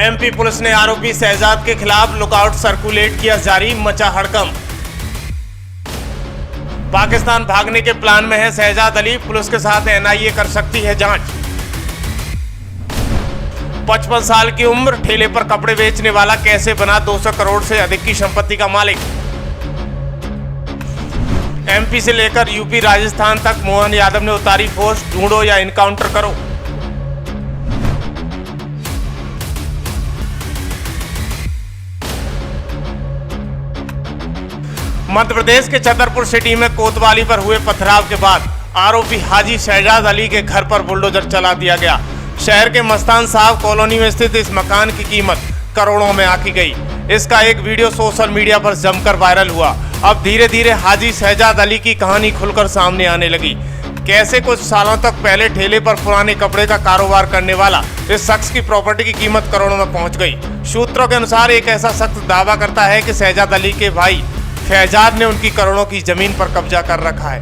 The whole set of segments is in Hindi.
एमपी पुलिस ने आरोपी शहजाद के खिलाफ लुकआउट सर्कुलेट किया जारी, मचा हड़कंप। पाकिस्तान भागने के प्लान में है शहजाद अली, पुलिस के साथ एनआईए कर सकती है जांच। 55 साल की उम्र, ठेले पर कपड़े बेचने वाला कैसे बना 200 करोड़ से अधिक की संपत्ति का मालिक। एमपी से लेकर यूपी राजस्थान तक मोहन यादव ने उतारी फोर्स, ढूंढो या इनकाउंटर करो। मध्य प्रदेश के छतरपुर सिटी में कोतवाली पर हुए पथराव के बाद आरोपी हाजी शहजाद अली के घर पर बुलडोजर चला दिया गया। शहर के मस्तान साहब कॉलोनी में स्थित इस मकान की कीमत करोड़ों में आंकी गई। इसका एक वीडियो सोशल मीडिया पर जमकर वायरल हुआ। अब धीरे धीरे हाजी शहजाद अली की कहानी खुलकर सामने आने लगी। कैसे कुछ सालों तक पहले ठेले पर पुराने कपड़े का कारोबार करने वाला इस शख्स की प्रॉपर्टी की कीमत करोड़ों में पहुंच गई। सूत्रों के अनुसार एक ऐसा शख्स दावा करता है कि शहजाद अली के भाई शहजाद ने उनकी करोड़ों की जमीन पर कब्जा कर रखा है।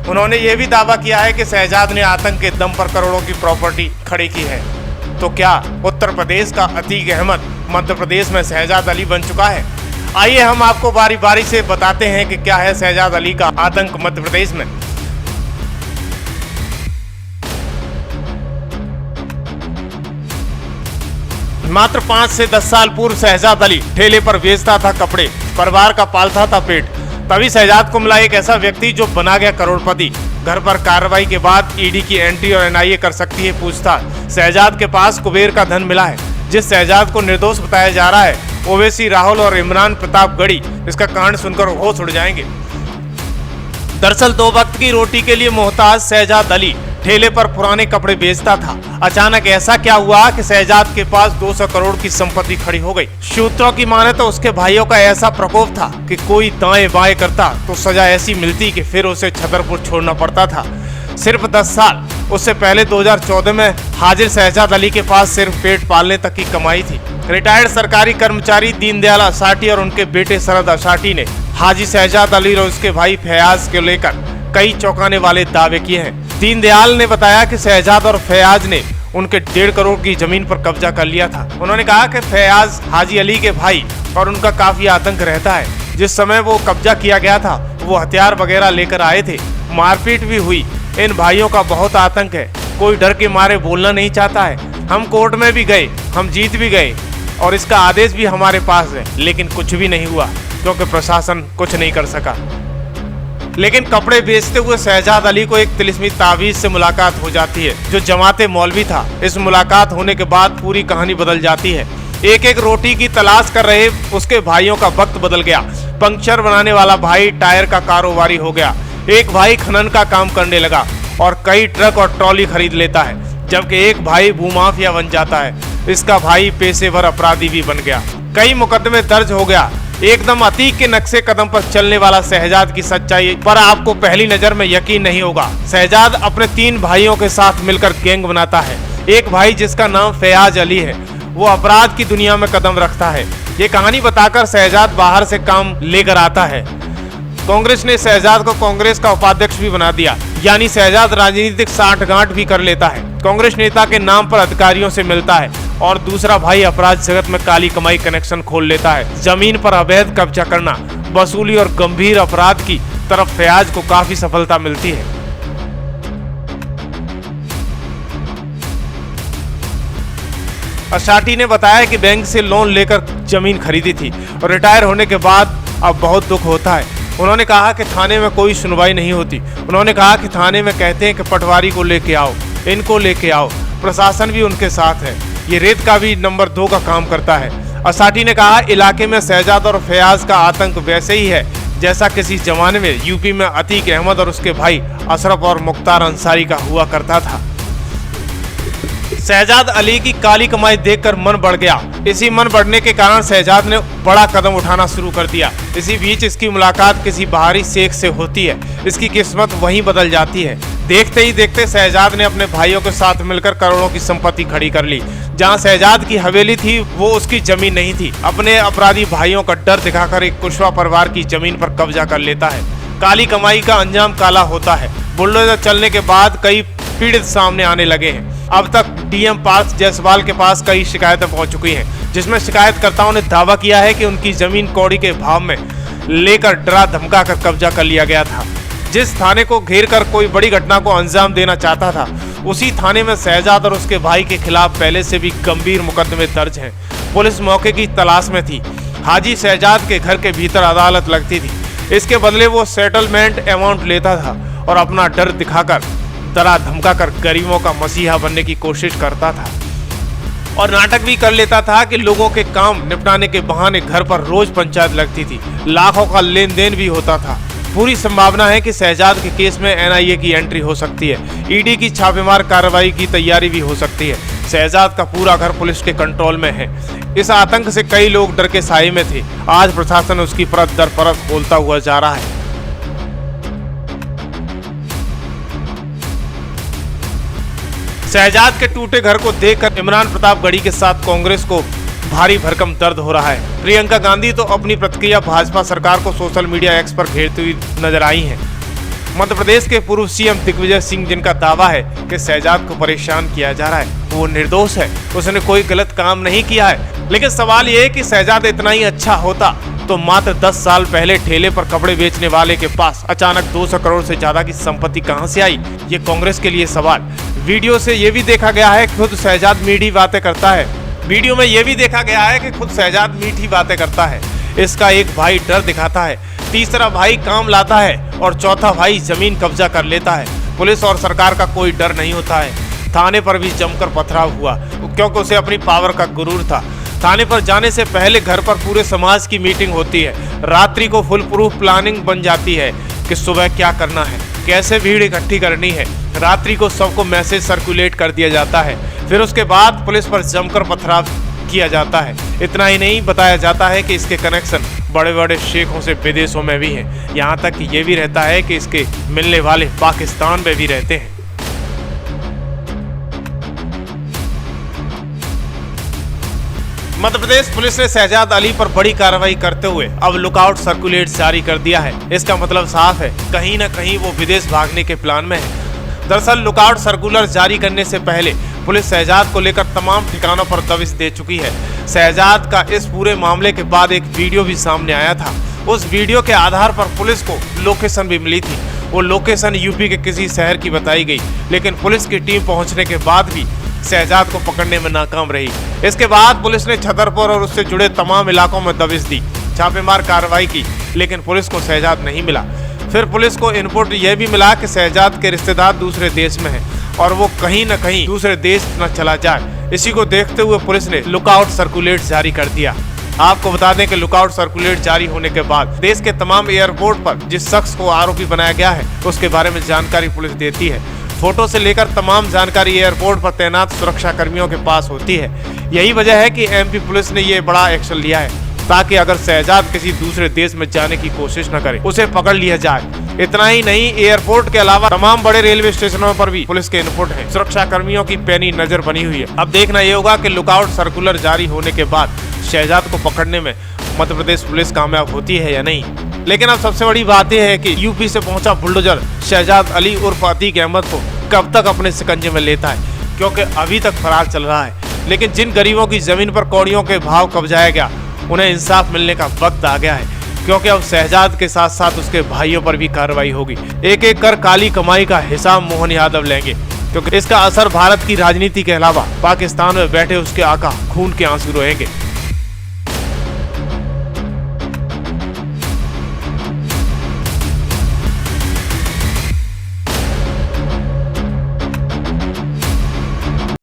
उन्होंने ये भी दावा किया है कि शहजाद ने आतंक के दम पर करोड़ों की प्रॉपर्टी खड़ी की है। तो क्या उत्तर प्रदेश का अतीक अहमद मध्य प्रदेश में शहजाद अली बन चुका है? आइए हम आपको बारी बारी से बताते हैं कि क्या है शहजाद अली का आतंक मध्य प्रदेश में। मात्र 5 से 10 साल पूर्व शहजाद अली ठेले पर बेचता था कपड़े, परिवार का पालता था पेट। तभी शहजाद को मिला एक ऐसा व्यक्ति जो बना गया करोड़पति। घर पर कार्रवाई के बाद ईडी की एंट्री और एनआईए कर सकती है पूछताछ। शहजाद के पास कुबेर का धन मिला है। जिस शहजाद को निर्दोष बताया जा रहा है, ओवैसी राहुल और इमरान प्रतापगढ़ी इसका कांड सुनकर होश उड़ जाएंगे। दरअसल 2 वक्त की रोटी के लिए मोहताज शहजाद अली ठेले पर पुराने कपड़े बेचता था। अचानक ऐसा क्या हुआ कि शहजाद के पास 200 करोड़ की संपत्ति खड़ी हो गई। सूत्रों की माने तो उसके भाइयों का ऐसा प्रकोप था कि कोई दाएं बाएं करता तो सजा ऐसी मिलती कि फिर उसे छतरपुर छोड़ना पड़ता था। सिर्फ 10 साल उससे पहले 2014 में हाजिर शहजाद अली के पास सिर्फ पेट पालने तक की कमाई थी। रिटायर्ड सरकारी कर्मचारी दीनदयाल असाटी और उनके बेटे शरद असाटी ने हाजी शहजाद अली और उसके भाई फयाज को लेकर कई चौंकाने वाले दावे किए हैं। दीनदयाल ने बताया कि शहजाद और फयाज ने उनके 1.5 करोड़ की जमीन पर कब्जा कर लिया था। उन्होंने कहा कि फयाज हाजी अली के भाई और उनका काफी आतंक रहता है। जिस समय वो कब्जा किया गया था वो हथियार वगैरह लेकर आए थे, मारपीट भी हुई। इन भाइयों का बहुत आतंक है, कोई डर के मारे बोलना नहीं चाहता है। हम कोर्ट में भी गए, हम जीत भी गए और इसका आदेश भी हमारे पास है, लेकिन कुछ भी नहीं हुआ क्योंकि प्रशासन कुछ नहीं कर सका। लेकिन कपड़े बेचते हुए शहजाद अली को एक तिलिस्मी तावीज से मुलाकात हो जाती है जो जमाते मौलवी था। इस मुलाकात होने के बाद पूरी कहानी बदल जाती है। एक एक रोटी की तलाश कर रहे उसके भाइयों का वक्त बदल गया। पंक्चर बनाने वाला भाई टायर का कारोबारी हो गया, एक भाई खनन का काम करने लगा और कई ट्रक और ट्रॉली खरीद लेता है, जबकि एक भाई भूमाफिया बन जाता है। इसका भाई पेशेवर अपराधी भी बन गया। कई मुकदमे दर्ज हो गया। एकदम अतीक के नक्शे कदम पर चलने वाला शहजाद की सच्चाई पर आपको पहली नजर में यकीन नहीं होगा। शहजाद अपने 3 भाइयों के साथ मिलकर गैंग बनाता है। एक भाई जिसका नाम फयाज अली है, वो अपराध की दुनिया में कदम रखता है। ये कहानी बताकर शहजाद बाहर से काम लेकर आता है। कांग्रेस ने शहजाद को कांग्रेस का उपाध्यक्ष भी बना दिया, यानी शहजाद राजनीतिक साठगांठ भी कर लेता है। कांग्रेस नेता के नाम पर अधिकारियों से मिलता है और दूसरा भाई अपराध जगत में काली कमाई कनेक्शन खोल लेता है। जमीन पर अवैध कब्जा करना, वसूली और गंभीर अपराध की तरफ फयाज को काफी सफलता मिलती है। असाटी ने बताया कि बैंक से लोन लेकर जमीन खरीदी थी और रिटायर होने के बाद अब बहुत दुख होता है। उन्होंने कहा कि थाने में कोई सुनवाई नहीं होती। उन्होंने कहा कि थाने में कहते हैं कि पटवारी को लेके आओ, इनको लेके आओ, प्रशासन भी उनके साथ है। ये रेत का भी नंबर 2 का काम करता है। असाटी ने कहा इलाके में शहजाद और फयाज का आतंक वैसे ही है जैसा किसी जमाने में यूपी में अतीक अहमद और उसके भाई अशरफ और मुख्तार अंसारी का हुआ करता था। शहजाद अली की काली कमाई देखकर मन बढ़ गया। इसी मन बढ़ने के कारण शहजाद ने बड़ा कदम उठाना शुरू कर दिया। इसी बीच इसकी मुलाकात किसी बाहरी शेख से होती है। इसकी किस्मत वहीं बदल जाती है। देखते ही देखते शहजाद ने अपने भाइयों के साथ मिलकर करोड़ों की संपत्ति खड़ी कर ली। जहां शहजाद की हवेली थी वो उसकी जमीन नहीं थी। अपने अपराधी भाइयों का डर दिखाकर एक कुशवा परिवार की जमीन पर कब्जा कर लेता है। काली कमाई का अंजाम काला होता है। बुलडोजर चलने के बाद कई पीड़ित सामने आने लगे हैं। अब तक डीएम पार्थ जायसवाल के पास कई शिकायतें पहुंच चुकी हैं, जिसमें शिकायतकर्ताओं ने दावा किया है कि उनकी जमीन कौड़ी के भाव में लेकर डरा धमका कर कब्जा कर लिया गया था। जिस थाने को घेर कर कोई बड़ी घटना को अंजाम देना चाहता था, उसी थाने में शहजाद और उसके भाई के खिलाफ पहले से भी गंभीर मुकदमे दर्ज हैं। पुलिस मौके की तलाश में थी। हाजी शहजाद के घर के भीतर अदालत लगती थी। इसके बदले वो सेटलमेंट अमाउंट लेता था और अपना डर दिखाकर डरा धमका कर गरीबों का मसीहा बनने की कोशिश करता था और नाटक भी कर लेता था कि लोगों के काम निपटाने के बहाने घर पर रोज पंचायत लगती थी। लाखों का लेन देन भी होता था। पूरी संभावना है कि शहजाद के केस में एनआईए की एंट्री हो सकती है। ईडी की छापेमार कार्रवाई की तैयारी भी हो सकती है। शहजाद का पूरा घर पुलिस के कंट्रोल में है। इस आतंक से कई लोग डर के साए में थे। आज प्रशासन उसकी परत दर परत खोलता हुआ जा रहा है। शहजाद के टूटे घर को देखकर इमरान प्रतापगढ़ी के साथ कांग्रेस को भारी भरकम दर्द हो रहा है। प्रियंका गांधी तो अपनी प्रतिक्रिया भाजपा सरकार को सोशल मीडिया एक्स पर घेरती हुई नजर आई हैं। मध्य प्रदेश के पूर्व सीएम दिग्विजय सिंह, जिनका दावा है कि शहजाद को परेशान किया जा रहा है, वो निर्दोष है, उसने कोई गलत काम नहीं किया है। लेकिन सवाल ये है कि शहजाद इतना ही अच्छा होता तो मात्र 10 साल पहले ठेले पर कपड़े बेचने वाले के पास अचानक 200 करोड़ से ज्यादा की संपत्ति कहां से आई? ये कांग्रेस के लिए सवाल। वीडियो से ये भी देखा गया है कि खुद शहजाद मीठी बातें करता है। वीडियो में ये भी देखा गया है कि खुद शहजाद मीठी बातें करता है। इसका एक भाई डर दिखाता है, तीसरा भाई काम लाता है और चौथा भाई जमीन कब्जा कर लेता है। पुलिस और सरकार का कोई डर नहीं होता है। थाने पर भी जमकर पथराव हुआ क्योंकि उसे अपनी पावर का गुरूर था। थाने पर जाने से पहले घर पर पूरे समाज की मीटिंग होती है। रात्रि को फुल प्रूफ प्लानिंग बन जाती है कि सुबह क्या करना है, कैसे भीड़ इकट्ठी करनी है। रात्रि को सबको मैसेज सर्कुलेट कर दिया जाता है। फिर उसके बाद पुलिस पर जमकर पथराव किया जाता है। इतना ही नहीं, बताया जाता है कि इसके कनेक्शन बड़े बड़े शेखों से विदेशों में भी हैं। यहाँ तक कि ये भी रहता है कि इसके मिलने वाले पाकिस्तान में भी रहते हैं। मध्य प्रदेश पुलिस ने शहजाद अली पर बड़ी कार्रवाई करते हुए अब लुकआउट सर्कुलेट जारी कर दिया है। इसका मतलब साफ है, कहीं न कहीं वो विदेश भागने के प्लान में है। दरअसल लुकआउट सर्कुलर जारी करने से पहले पुलिस शहजाद को लेकर तमाम ठिकानों पर दबिश दे चुकी है। शहजाद का इस पूरे मामले के बाद एक वीडियो भी सामने आया था। उस वीडियो के आधार पर पुलिस को लोकेशन भी मिली थी। वो लोकेशन यूपी के किसी शहर की बताई गई, लेकिन पुलिस की टीम पहुंचने के बाद भी शहजाद को पकड़ने में नाकाम रही। इसके बाद पुलिस ने छतरपुर और उससे जुड़े तमाम इलाकों में दबिश दी, छापेमार कार्रवाई की, लेकिन पुलिस को शहजाद नहीं मिला। फिर पुलिस को इनपुट यह भी मिला कि शहजाद के रिश्तेदार दूसरे देश में हैं और वो कहीं न कहीं दूसरे देश न चला जाए। इसी को देखते हुए पुलिस ने लुकआउट सर्कुलेट जारी कर दिया। आपको बता दें कि लुकआउट सर्कुलेट जारी होने के बाद देश के तमाम एयरपोर्ट पर जिस शख्स को आरोपी बनाया गया है उसके बारे में जानकारी पुलिस देती है। फोटो से लेकर तमाम जानकारी एयरपोर्ट पर तैनात सुरक्षा कर्मियों के पास होती है। यही वजह है कि एमपी पुलिस ने ये बड़ा एक्शन लिया है ताकि अगर शहजाद किसी दूसरे देश में जाने की कोशिश न करे, उसे पकड़ लिया जाए। इतना ही नहीं, एयरपोर्ट के अलावा तमाम बड़े रेलवे स्टेशनों पर भी पुलिस के इनपुट है। सुरक्षा कर्मियों की पैनी नजर बनी हुई है। अब देखना ये होगा कि लुकआउट सर्कुलर जारी होने के बाद शहजाद को पकड़ने में मध्य प्रदेश पुलिस कामयाब होती है या नहीं। लेकिन अब सबसे बड़ी बात यह है कि यूपी से पहुंचा बुलडोजर शहजाद अली उर्फ अतीक अहमद को कब तक अपने शिकंजे में लेता है, क्योंकि अभी तक फरार चल रहा है। लेकिन जिन गरीबों की जमीन पर कौड़ियों के भाव कब्जाया गया, उन्हें इंसाफ मिलने का वक्त आ गया है, क्योंकि अब शहजाद के साथ साथ उसके भाइयों पर भी कार्रवाई होगी। एक एक कर काली कमाई का हिसाब मोहन यादव लेंगे, क्योंकि इसका असर भारत की राजनीति के अलावा पाकिस्तान में बैठे उसके आका खून के आंसू रोएंगे।